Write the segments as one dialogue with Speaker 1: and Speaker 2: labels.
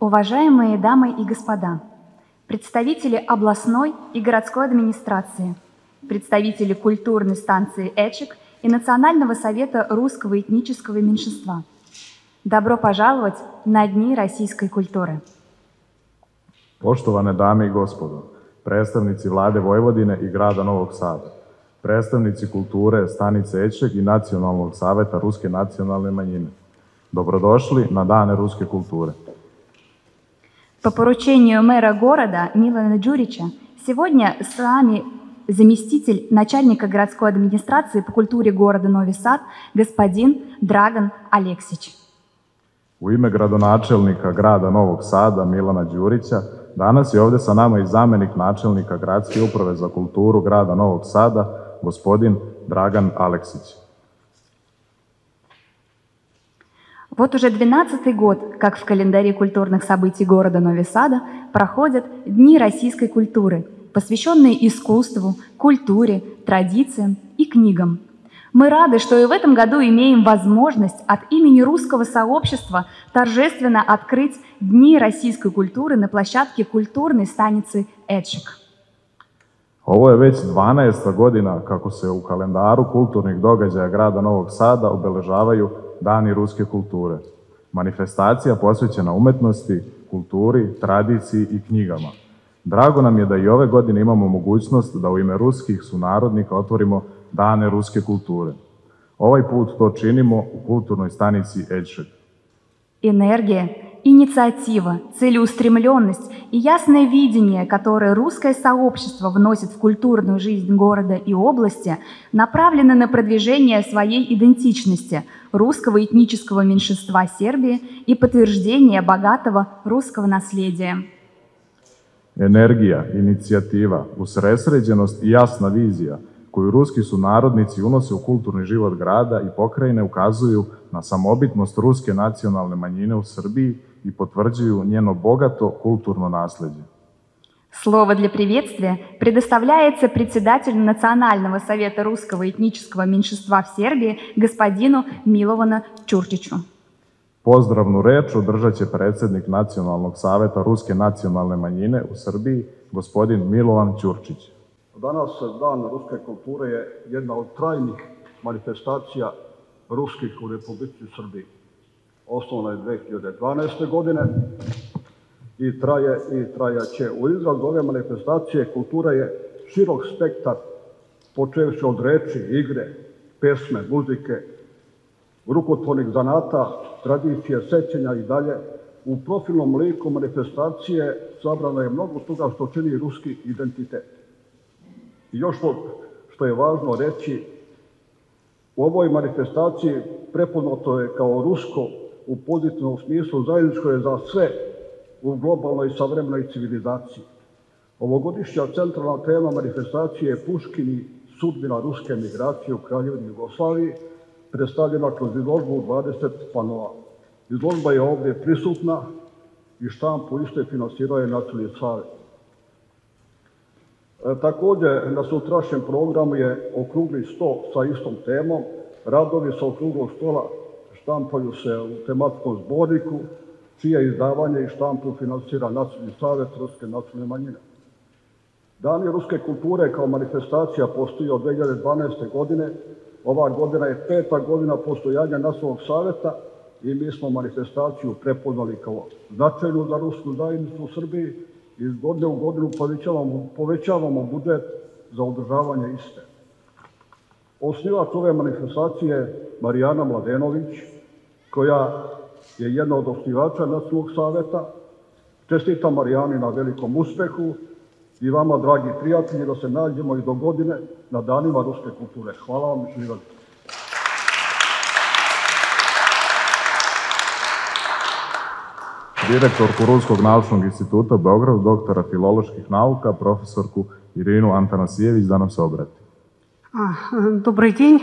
Speaker 1: Уважаемые дамы и господа, представители областной и городской администрации, представители культурной станции «Эчик» и Национального совета русского этнического меньшинства. Добро пожаловать на Дни российской культуры.
Speaker 2: Poštovane dame i gospodo, predstavnici Vlade Vojvodine i grada Novog Sada, predstavnici kulture stanice Eček i Nacionalnog saveta Ruske nacionalne manjine. Добродошли на Даны русской культуры.
Speaker 1: По поручению мэра города Милана Джурича сегодня с вами заместитель начальника городской администрации по культуре города Нови Сад господин Драган Алексич.
Speaker 2: U ime gradonačelnika grada Novog Sada Milana Đurića, danas je ovdje sa nama i zamjenik načelnika Gradske uprave za kulturu grada Novog Sada, gospodin Dragan Aleksić.
Speaker 1: Вот уже 12-й год, как в календаре культурных событий города Нови Сада проходят Дни российской культуры, посвященные искусству, культуре, традициям и книгам. Мы рады, что и в этом году имеем возможность от имени русского сообщества торжественно открыть Дни российской культуры на площадке культурной станицы «Эчик».
Speaker 2: Ovo je već 12. godina kako se u kalendaru kulturnih događaja grada Novog Sada obeležavaju Dani ruske kulture. Manifestacija posvećena umetnosti, kulturi, tradiciji i knjigama. Drago nam je da i ove godine imamo mogućnost da u ime ruskih sunarodnika otvorimo Dane ruske kulture. Ovaj put to činimo u kulturnoj stanici Eček.
Speaker 1: Энергия, инициатива, целеустремленность и ясное видение, которое русское сообщество вносит в культурную жизнь города и области, направлены на продвижение своей идентичности русского этнического меньшинства Сербии и подтверждение богатого русского наследия.
Speaker 2: Energija, inicijativa, usredsređenost i jasna vizija koju ruski sunarodnici unose u kulturni život grada i pokrajine ukazuju na samobitnost ruske nacionalne manjine u Srbiji и potvrđuju njeno bogato kulturno наследие.
Speaker 1: Слово для приветствия предоставляется председателю Национального совета русского этнического меньшинства в Сербии господину Миловану Čurčiću.
Speaker 2: Pozdravnu reč održat će predsjednik Nacionalnog saveta Ruske nacionalne manjine u Srbiji, gospodin Milovan Ćurčić.
Speaker 3: Danas Dan ruske kulture je jedna od trajnih manifestacija ruskih u Republici Srbiji. Osnovna je 2012. godine i trajaće. U izrazu ove manifestacije kultura je širok spektar, počevši od reči, igre, pesme, muzike, rukotvornih zanata, tradicije, sećanja i dalje. U profilnom liku manifestacije sabrano je mnogo toga što čini ruski identitet. I još što je važno reći, u ovoj manifestaciji prepoznato je kao rusko u pozitivnom smislu, zajedničko je za sve u globalnoj i savremenoj civilizaciji. Ovogodišnja centralna tema manifestacije je Puškin i sudbina ruske migracije u Kraljevini Jugoslaviji, predstavljena kroz izložbu 20 panova. Izložba je ovdje prisutna i štampu iste finansirao je Nacionalni savet. Također, na sutrašnjem programu je okrugli sto sa istom temom. Radovi sa okruglog stola štampaju se u tematskom zborniku, čije izdavanje i štampu finansira Nacionalni savet Ruske nacionalne manjine. Dani ruske kulture kao manifestacija postoji od 2012. godine. Ova godina je 5. godina postojanja Nacionalnog saveta i mi smo manifestaciju prepoznali kao značajnu za rusku zajednicu u Srbiji. Iz godine u godinu povećavamo budžet za održavanje iste. Osnivač ove manifestacije je Marijana Mladenović, koja je jedna od osnivača Nacionalnog saveta. Čestitam Marijani na velikom uspehu i vama, dragi prijatelji, da se nađemo i do godine na Danima ruske kulture. Hvala vam i živjeli.
Speaker 2: Direktorku Ruskog naučnog instituta u Beogradu, doktora filoloških nauka, profesorku Irinu Antanasijević, da nam se obrati.
Speaker 4: Добрый день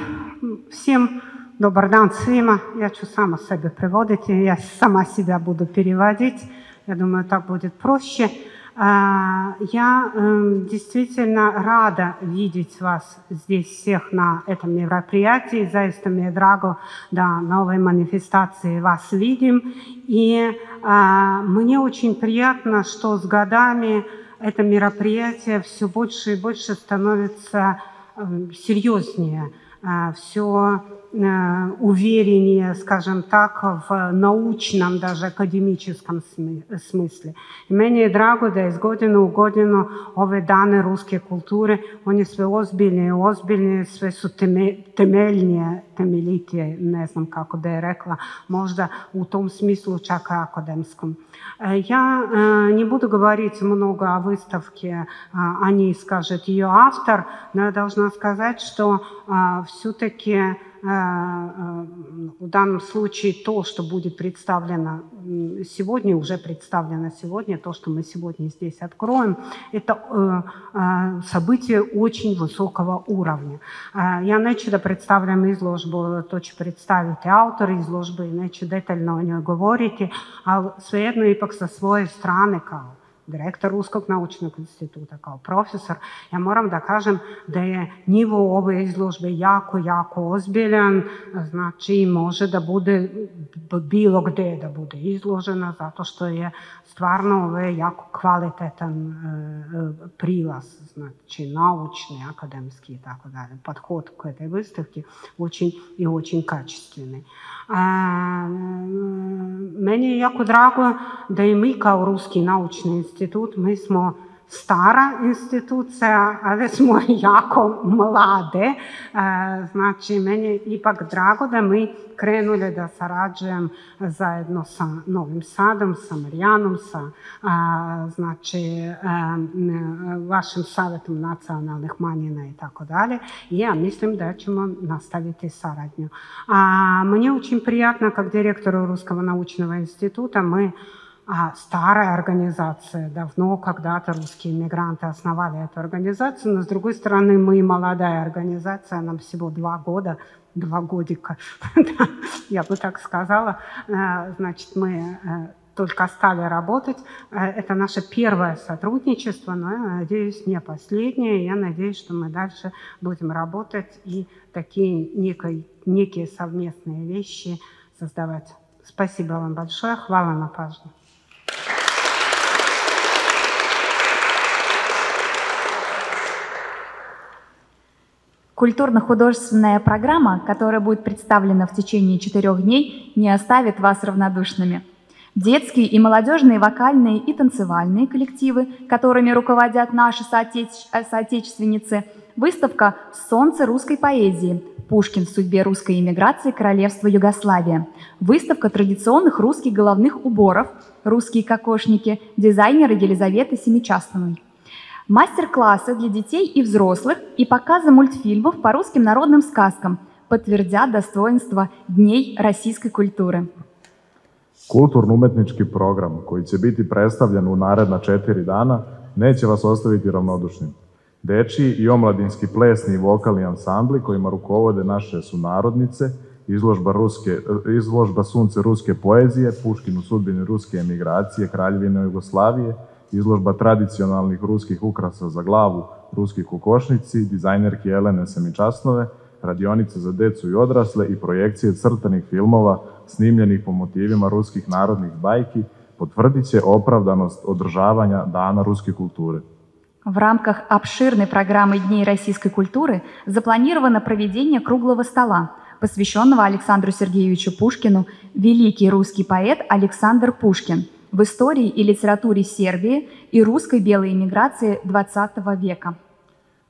Speaker 4: всем, добрый дан svima. Я ću sama sebe prevoditi, я сама себя буду переводить. Я думаю, так будет проще. Я действительно рада видеть вас здесь всех на этом мероприятии. Заista mi je drago da na ovoj manifestации вас видим. И мне очень приятно, что с годами это мероприятие все больше и больше становится серьезнее, все увереннее, скажем так, в научном, даже академическом смысле. I meni je drago da iz godine u godinu ove dane ruske kulture, oni sve ozbiljnije i ozbiljnije, sve su temeljnije, temeljitije, ne znam kako da je rekla, možda u том смысле čak akademskom. Я не буду говорить много о выставке, о ней скажет ее автор, но я должна сказать, что все-таки в данном случае то, что будет представлено сегодня, уже представлено сегодня, то, что мы сегодня здесь откроем, это событие очень высокого уровня. Я neću da predstavljam izložbu, to će predstaviti autor izložbe i neću detaljno o njoj govoriti, ali svejedno ipak sa svoje strane kao direktor Ruskog naučnog instituta, kao profesor, ja moram da kažem da je nivo ove izložbe jako, jako ozbiljan, znači može da bude bilo gde da bude izložena, zato što je stvarno jako kvalitetan prilaz, znači naučni, akademski i tako dalje. Подход к этой выставке очень и очень качественный. Meni je jako drago da i mi kao Ruski naučni institut, mi smo stara institucija, ali smo jako mlade. Znači, meni je ipak drago da mi krenuli da sarađujem zajedno sa Novim Sadom, sa Marijanom, sa znači, vašim savjetom nacionalnih manjina i tako dalje. I ja mislim da ćemo nastaviti saradnju. Мне очень приятно, как директору Русского научного института, мы старая организация, давно когда-то русские иммигранты основали эту организацию, но с другой стороны мы молодая организация, нам всего 2 года, 2 годика, я бы так сказала. Значит, мы только стали работать. Это наше первое сотрудничество, но я надеюсь, не последнее. Я надеюсь, что мы дальше будем работать и такие некие совместные вещи создавать. Спасибо вам большое. Хвала на пажне.
Speaker 1: Культурно-художественная программа, которая будет представлена в течение 4 дней, не оставит вас равнодушными. Детские и молодежные вокальные и танцевальные коллективы, которыми руководят наши соотечественницы, выставка «Солнце русской поэзии. Пушкин в судьбе русской эмиграции Королевства Югославия», выставка традиционных русских головных уборов, русские кокошники, дизайнера Елизаветы Семичастовой, мастер-классы для детей и взрослых и показы мультфильмов по русским народным сказкам подтвердят достоинство Дней российской культуры.
Speaker 2: Kulturno-umetnički program koji će biti predstavljen u naredna 4 dana neće vas ostaviti ravnodušnim. Dečiji i omladinski plesni i vokalni ansambli kojima rukovode naše sunarodnice, izložba Sunce ruske poezije, Puškin u sudbini ruske emigracije Kraljevine Jugoslavije, izložba tradicionalnih ruskih ukrasa za glavu, ruski kokošnici, dizajnerki Jelene Semičasnove, radionice za decu i odrasle i projekcije crtanih filmova snimljenih po motivima ruskih narodnih bajki potvrdit će opravdanost održavanja Dana ruske kulture.
Speaker 1: В рамках обширной программы Дней российской культуры запланировано проведение круглого стола, посвященного Александру Сергеевичу Пушкину, великий русский поэт Александр Пушкин, в истории и литературе Сербии и русской белой эмиграции XX века.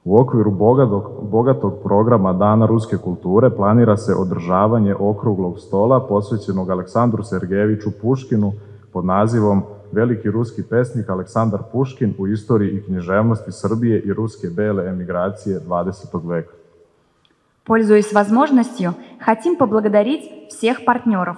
Speaker 2: U okviru bogatog programa Dana ruske kulture planira se održavanje okruglog stola posvećenog Aleksandru Sergejeviću Puškinu pod nazivom Veliki ruski pesnik Aleksandar Puškin u istoriji i književnosti Srbije и ruske bele emigracije 20. века.
Speaker 1: Пользуясь возможностью, хотим поблагодарить всех партнеров.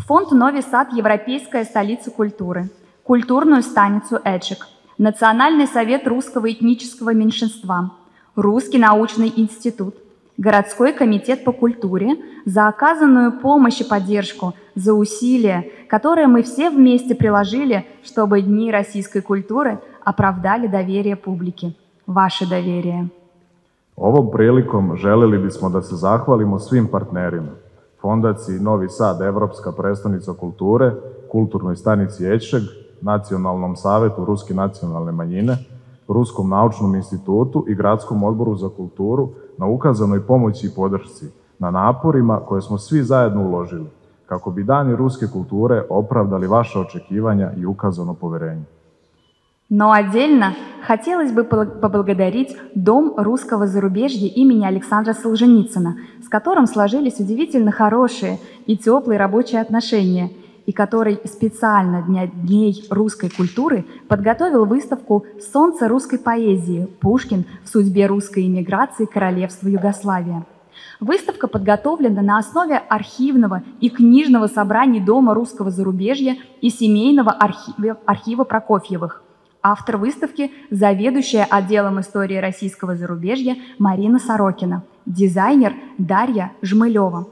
Speaker 1: Фонд «Новый Сад. Европейская столица культуры», культурную станицу «Эчик», Национальный совет русского этнического меньшинства, Русский научный институт, Городской комитет по культуре за оказанную помощь и поддержку, за усилия, которые мы все вместе приложили, чтобы Дни российской культуры оправдали доверие публики, ваше доверие.
Speaker 2: Ovom prilikom želeli bismo da se zahvalimo svim partnerima, Fondaciji Novi Sad, Evropska prestonica kulture, Kulturnoj stanici Ečeg, Nacionalnom savetu Ruske nacionalne manjine, Ruskom naučnom institutu i Gradskom odboru za kulturu na ukazanoj pomoći i podršci, na naporima koje smo svi zajedno uložili, kako bi Dani ruske kulture opravdali vaše očekivanja i ukazano poverenje.
Speaker 1: Но отдельно хотелось бы поблагодарить Дом русского зарубежья имени Александра Солженицына, с которым сложились удивительно хорошие и теплые рабочие отношения, и который специально для Дней русской культуры подготовил выставку «Солнце русской поэзии. Пушкин в судьбе русской эмиграции Королевства Югославия». Выставка подготовлена на основе архивного и книжного собраний Дома русского зарубежья и семейного архива Прокофьевых. Автор выставки – заведующая отделом истории российского зарубежья Марина Сорокина, дизайнер Дарья Жмылева.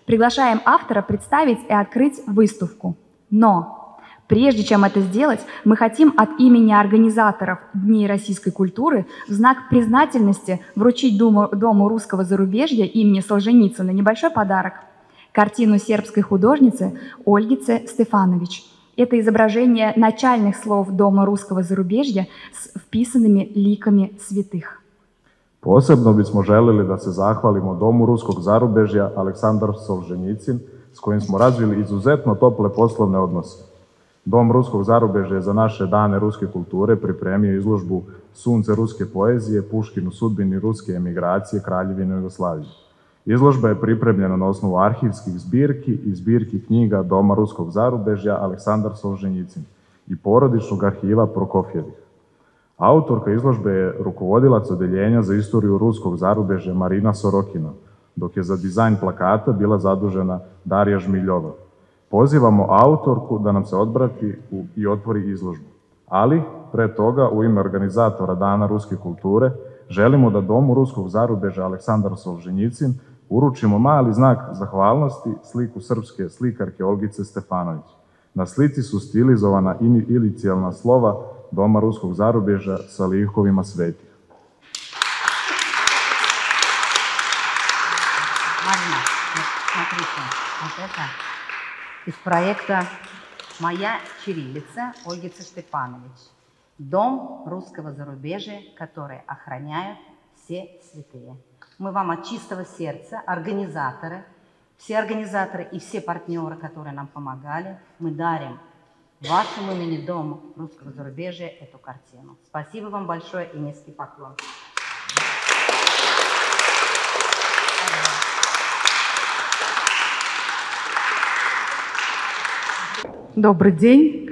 Speaker 1: Приглашаем автора представить и открыть выставку. Но прежде чем это сделать, мы хотим от имени организаторов Дней российской культуры в знак признательности вручить Дому русского зарубежья имени Солженицына небольшой подарок – картину сербской художницы Ольгице Стефанович. Это изображение начальных слов Дома русского зарубежья с вписанными ликами святых.
Speaker 2: Posebno bismo želeli da se zahvalimo Domu ruskog zarubežja Aleksandar Solženjicin, s kojim smo razvili izuzetno tople poslovne odnose. Dom ruskog zarubežja je za naše dane ruske kulture pripremio izložbu Sunce ruske poezije, Puškin u sudbini ruske emigracije Kraljevine Jugoslavije. Izložba je pripremljena na osnovu arhivskih zbirki i zbirki knjiga Doma ruskog zarubežja Aleksandar Solženjicin i porodičnog arhiva Prokofjevih. Autorka izložbe je rukovodilac odeljenja za istoriju ruskog zarubežja Marina Sorokina, dok je za dizajn plakata bila zadužena Darija Žmiljova. Pozivamo autorku da nam se odbrati i otvori izložbu. Ali, pre toga, u ime organizatora Dana ruske kulture, želimo da Domu ruskog zarubežja Aleksandar Solženjicin uručimo mali znak zahvalnosti, sliku srpske slikarke Olgice Stefanović. Na slici su stilizovana inicijalna slova Doma ruskog zarubežja sa likovima svetih.
Speaker 5: Марина, смотрите, вот это из проекта «Моя чириллица» Ольгицы Степанович. Дом русского зарубежья, который охраняют все святые. Мы вам от чистого сердца, все организаторы и все партнеры, которые нам помогали, мы дарим вашему имени Дому русского зарубежья эту картину. Спасибо вам большое и низкий поклон.
Speaker 4: Добрый день.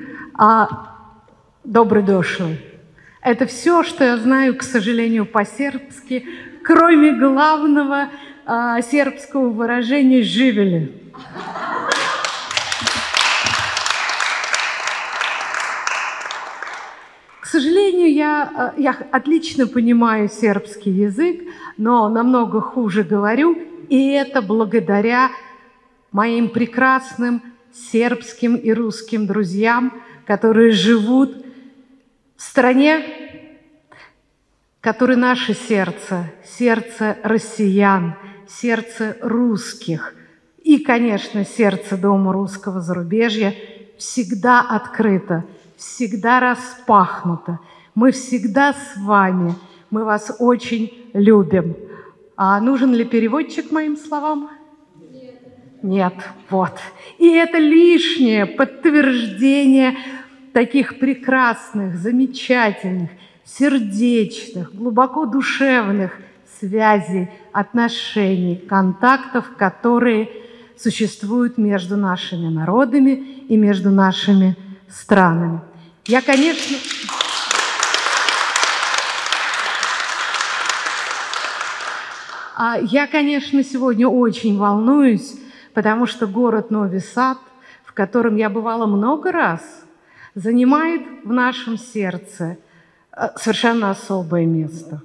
Speaker 4: Добрый дошли. Это все, что я знаю, к сожалению, по-сербски, кроме главного сербского выражения «живели». К сожалению, я отлично понимаю сербский язык, но намного хуже говорю, и это благодаря моим прекрасным сербским и русским друзьям, которые живут в стране, которой наше сердце, сердце россиян, сердце русских и, конечно, сердце Дома русского зарубежья всегда открыто, всегда распахнуто. Мы всегда с вами, мы вас очень любим. А нужен ли переводчик моим словам? Нет, вот. И это лишнее подтверждение таких прекрасных, замечательных, сердечных, глубоко душевных связей, отношений, контактов, которые существуют между нашими народами и между нашими странами. Я, конечно, сегодня очень волнуюсь, потому что город Нови Сад, в котором я бывала много раз, занимает в нашем сердце совершенно особое место.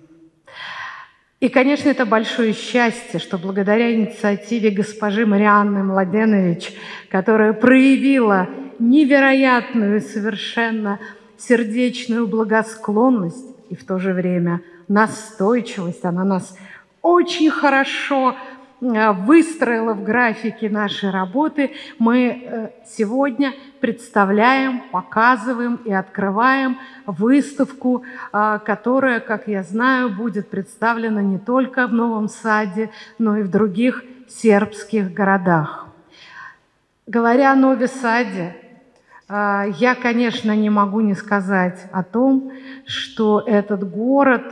Speaker 4: И, конечно, это большое счастье, что благодаря инициативе госпожи Марианны Младенович, которая проявила невероятную совершенно сердечную благосклонность и в то же время настойчивость. Она нас очень хорошо выстроила в графике нашей работы. Мы сегодня представляем, показываем и открываем выставку, которая, как я знаю, будет представлена не только в Новом Саде, но и в других сербских городах. Говоря о Новом Саде, я, конечно, не могу не сказать о том, что этот город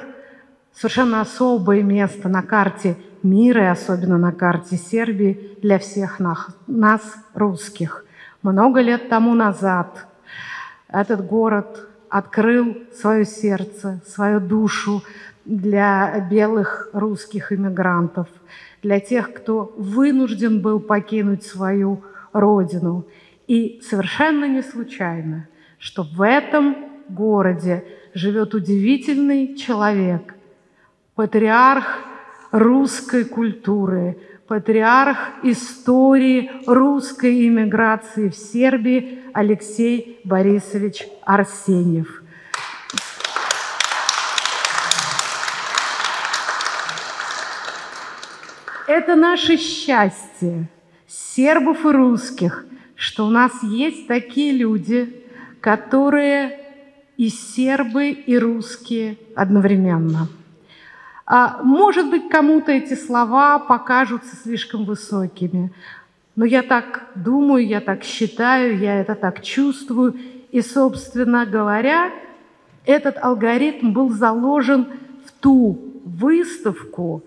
Speaker 4: совершенно особое место на карте мира, и особенно на карте Сербии, для всех нас, русских. Много лет тому назад этот город открыл свое сердце, свою душу для белых русских иммигрантов, для тех, кто вынужден был покинуть свою родину. И совершенно не случайно, что в этом городе живет удивительный человек, патриарх русской культуры, патриарх истории русской иммиграции в Сербии Алексей Борисович Арсеньев. Это наше счастье, сербов и русских, что у нас есть такие люди, которые и сербы, и русские одновременно. Может быть, кому-то эти слова покажутся слишком высокими, но я так думаю, я так считаю, я это так чувствую. И, собственно говоря, этот алгоритм был заложен в ту выставку,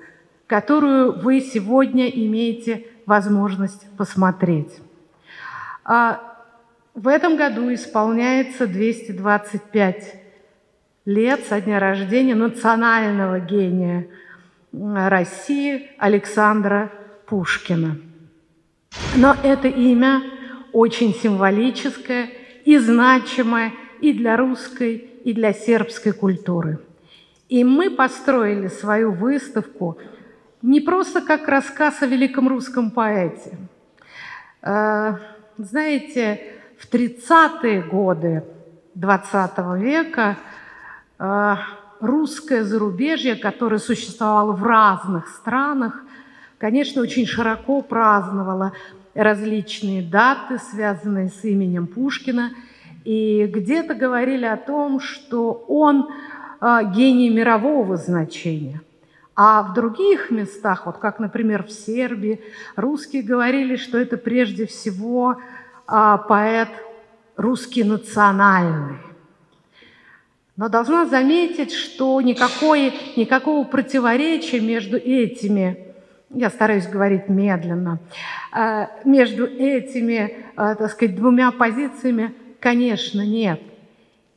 Speaker 4: которую вы сегодня имеете возможность посмотреть. В этом году исполняется 225 лет со дня рождения национального гения России Александра Пушкина. Но это имя очень символическое и значимое и для русской, и для сербской культуры. И мы построили свою выставку не просто как рассказ о великом русском поэте. Знаете, в 30-е годы XX века русское зарубежье, которое существовало в разных странах, конечно, очень широко праздновало различные даты, связанные с именем Пушкина, и где-то говорили о том, что он гений мирового значения. А в других местах, вот как, например, в Сербии, русские говорили, что это прежде всего поэт русский национальный. Но должна заметить, что никакого противоречия между этими, я стараюсь говорить медленно, между этими, так сказать, двумя позициями, конечно, нет.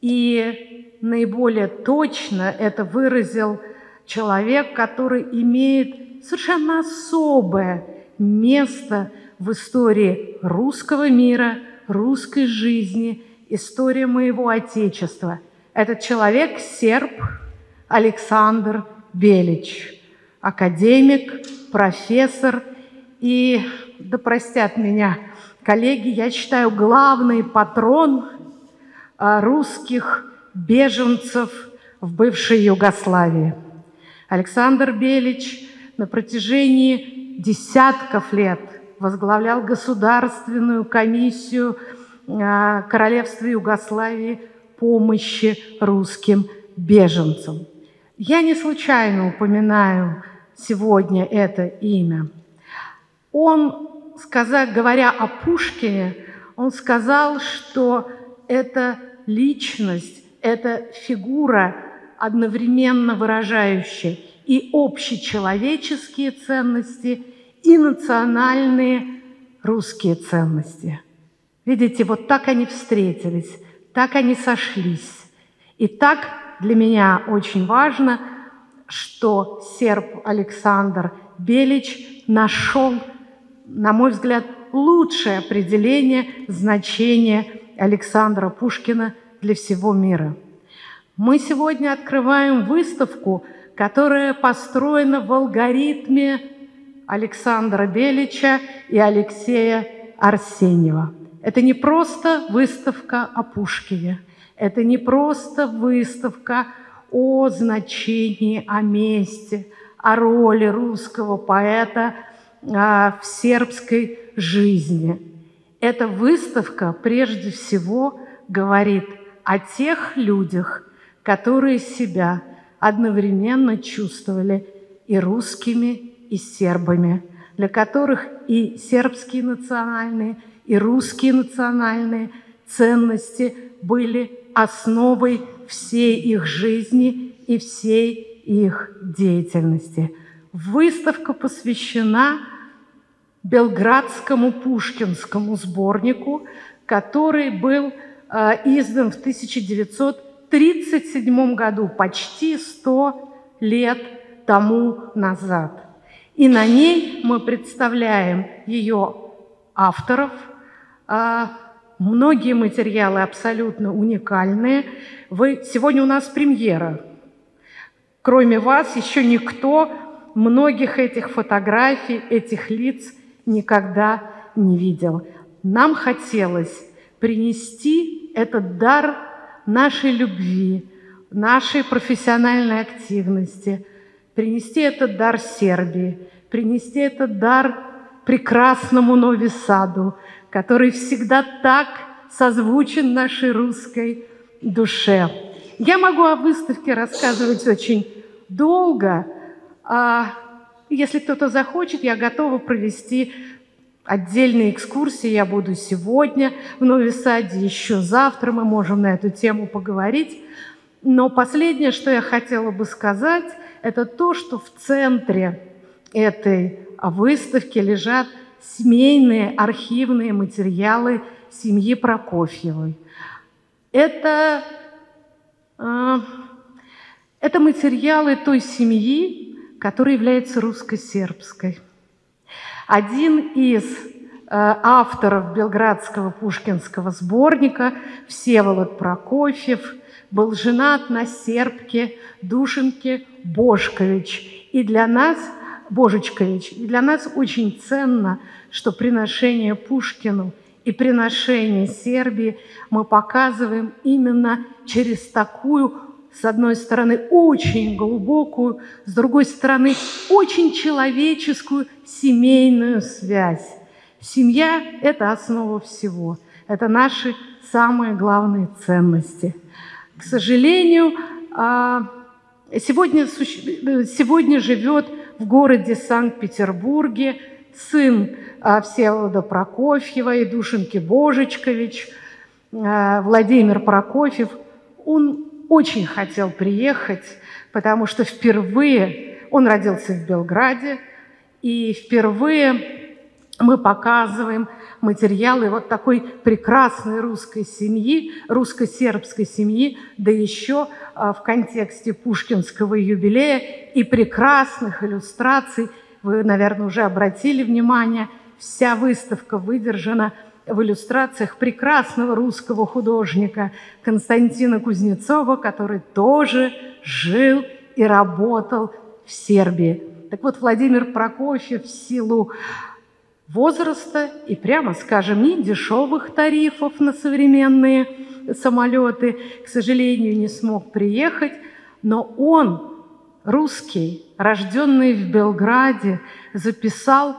Speaker 4: И наиболее точно это выразил человек, который имеет совершенно особое место в истории русского мира, русской жизни, истории моего Отечества. Этот человек – серб Александр Белич, академик, профессор и, да простят меня коллеги, я считаю, главный патрон русских беженцев в бывшей Югославии. Александр Белич на протяжении десятков лет возглавлял Государственную комиссию Королевства Югославии помощи русским беженцам. Я не случайно упоминаю сегодня это имя. Он, говоря о Пушкине, он сказал, что это личность, это фигура, одновременно выражающая и общечеловеческие ценности, и национальные русские ценности. Видите, вот так они встретились, так они сошлись. И так для меня очень важно, что серб Александр Белич нашел, на мой взгляд, лучшее определение значения Александра Пушкина для всего мира. Мы сегодня открываем выставку, которая построена в алгоритме Александра Белича и Алексея Арсеньева. Это не просто выставка о Пушкине,
Speaker 6: Это не просто выставка о значении, о месте, о роли русского поэта в сербской жизни. Эта выставка прежде всего говорит о тех людях, которые себя одновременно чувствовали и русскими, и сербами, для которых и сербские национальные, и русские национальные ценности были основой всей их жизни и всей их деятельности. Выставка посвящена Белградскому пушкинскому сборнику, который был издан в 1937 году, почти 100 лет тому назад. И на ней мы представляем ее авторов. Многие материалы абсолютно уникальные. Сегодня у нас премьера. Кроме вас еще никто многих этих фотографий, этих лиц никогда не видел. Нам хотелось принести этот дар нашей любви, нашей профессиональной активности, принести этот дар Сербии, принести этот дар прекрасному Нови Саду, который всегда так созвучен нашей русской душе. Я могу о выставке рассказывать очень долго. Если кто-то захочет, я готова провести отдельные экскурсии. Я буду сегодня в Нови Саде, еще завтра мы можем на эту тему поговорить. Но последнее, что я хотела бы сказать, это то, что в центре этой выставки лежат семейные архивные материалы семьи Прокофьевой. Это материалы той семьи, которая является русско-сербской. Один из авторов Белградского пушкинского сборника, Всеволод Прокофьев, был женат на сербке Душенке Божкович. И для нас очень ценно, что приношение Пушкину и приношение Сербии мы показываем именно через такую, с одной стороны, очень глубокую, с другой стороны, очень человеческую семейную связь. Семья – это основа всего. Это наши самые главные ценности. К сожалению, сегодня живет в городе Санкт-Петербурге сын Всеволода Прокофьева и Душенки Божечкович, Владимир Прокофьев. Он очень хотел приехать, потому что впервые он родился в Белграде, и впервые мы показываем материалы вот такой прекрасной русской семьи, русско-сербской семьи, да еще в контексте пушкинского юбилея и прекрасных иллюстраций. Вы, наверное, уже обратили внимание, вся выставка выдержана в иллюстрациях прекрасного русского художника Константина Кузнецова, который тоже жил и работал в Сербии. Так вот, Владимир Прокофьев в силу возраста и, прямо скажем, не дешевых тарифов на современные самолеты, к сожалению, не смог приехать, но он, русский, рожденный в Белграде, записал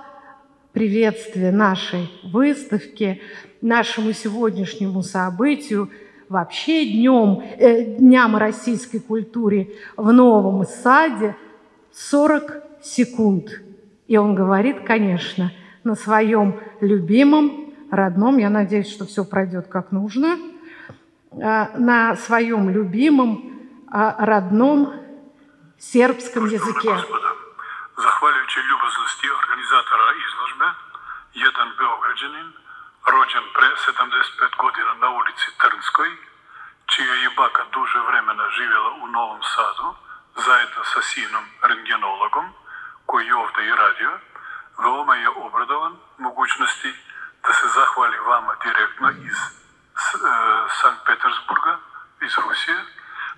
Speaker 6: приветствие нашей выставке, нашему сегодняшнему событию, вообще дням российской культуры в Новом Саде 40 секунд. И он говорит, конечно, на своем любимом, родном, я надеюсь, что все пройдет как нужно, на своем любимом, родном сербском языке.
Speaker 7: Zahvaljujući ljubaznosti organizatora izložbe, jedan Beograđanin, rođen pre 75 godina na ulici Trnskoj, čija je baka duže vremena živjela u Novom Sadu, zajedno sa sinom rentgenologom, koji je ovdje i radio, veoma je obradovan mogućnosti da se zahvali vama direktno iz Sankt Petersburga, iz Rusije,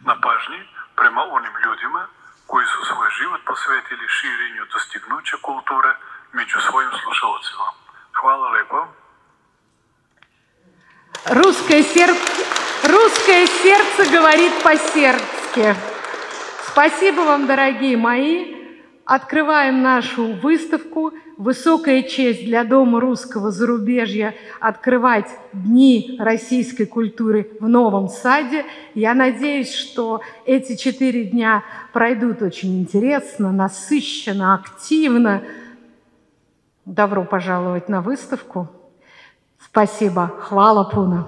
Speaker 7: na pažnji prema onim ljudima koji su svoj život posvetili širenju dostignuća kulture među svojim slušalcima. Hvala lepo.
Speaker 6: Русская сербская Русское сердце говорит по-сербски. Спасибо вам, дорогие мои. Открываем нашу выставку. Высокая честь для Дома русского зарубежья открывать Дни российской культуры в Новом Саде. Я надеюсь, что эти 4 дня пройдут очень интересно, насыщенно, активно. Добро пожаловать на выставку. Спасибо. Хвала Пуна.